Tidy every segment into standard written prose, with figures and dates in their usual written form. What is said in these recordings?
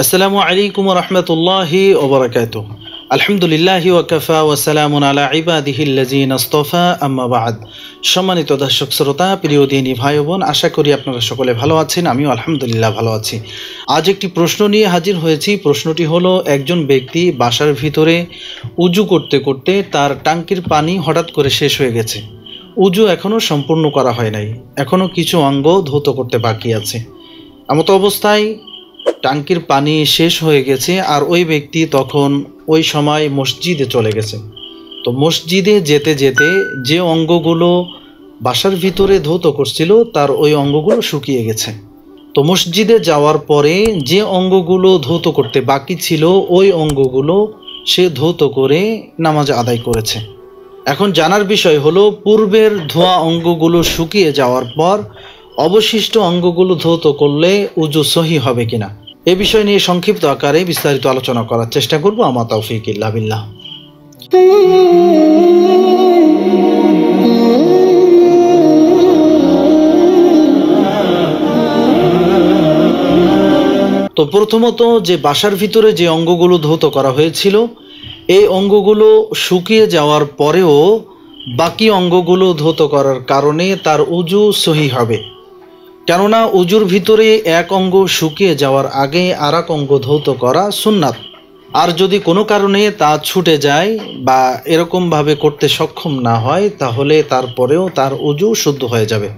আসসালামু আলাইকুম ওয়া রাহমাতুল্লাহি ওয়া বারাকাতুহু। আলহামদুলিল্লাহি ওয়া কাফা ওয়া সালামুন আলা ইবাদিহিল্লাযিনা ইসতাফা, আম্মা বা'দ। সম্মানিত দর্শক শ্রোতা, প্রিয় দিনী ভাই বোন, আশা করি আপনারা সকলে ভালো আছেন। আমিও আলহামদুলিল্লাহ ভালো আছি। আজ একটি প্রশ্ন নিয়ে হাজির হয়েছি। প্রশ্নটি হলো, একজন ব্যক্তি বাসার ভিতরে উযু করতে করতে তার ট্যাঙ্কির পানি হঠাৎ করে শেষ হয়ে গেছে। উযু এখনও সম্পূর্ণ করা হয় নাই, এখনও কিছু অঙ্গ ধৌত করতে বাকি আছে। এমত অবস্থায় ট্যাঙ্কির পানি শেষ হয়ে গেছে, আর ওই ব্যক্তি তখন ওই সময় মসজিদে চলে গেছে। তো মসজিদে যেতে যেতে যে অঙ্গগুলো বাসার ভিতরে ধৌত করছিল তার ওই অঙ্গগুলো শুকিয়ে গেছে। তো মসজিদে যাওয়ার পরে যে অঙ্গগুলো ধৌত করতে বাকি ছিল ওই অঙ্গগুলো সে ধৌত করে নামাজ আদায় করেছে। এখন জানার বিষয় হলো, পূর্বের ধোয়া অঙ্গগুলো শুকিয়ে যাওয়ার পর অবশিষ্ট অঙ্গগুলো ধৌত করলে উযু সহি হবে কিনা, এ বিষয় নিয়ে সংক্ষিপ্ত আকারে বিস্তারিত আলোচনা করার চেষ্টা করব। আমা তাওফীক ইল্লা বিল্লাহ। তো প্রথমত, যে বাসার ভিতরে যে অঙ্গগুলো ধৌত করা হয়েছিল এই অঙ্গগুলো শুকিয়ে যাওয়ার পরেও বাকি অঙ্গগুলো ধৌত করার কারণে তার উযু সহি হবে। কেননা উযুর ভিতরে এক অঙ্গ শুকিয়ে যাওয়ার আগে আর এক অঙ্গ ধৌত করা সুন্নাত। আর যদি কোনো কারণে তা ছুটে যায় বা এরকমভাবে করতে সক্ষম না হয়, তাহলে তারপরেও তার উযু শুদ্ধ হয়ে যাবে।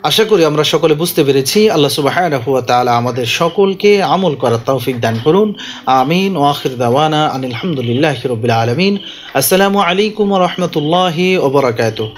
আশা করি আমরা সকলে বুঝতে পেরেছি। আল্লাহ সুবহানাহু ওয়া তাআলা আমাদের সকলকে আমল করার তৌফিক দান করুন। আমিন। ওয়া আখির দাওয়ানা আনিল হামদুলিল্লাহি রাব্বিল আলামিন। আসসালামু আলাইকুম ওয়া রাহমাতুল্লাহি ওয়া বারাকাতুহু।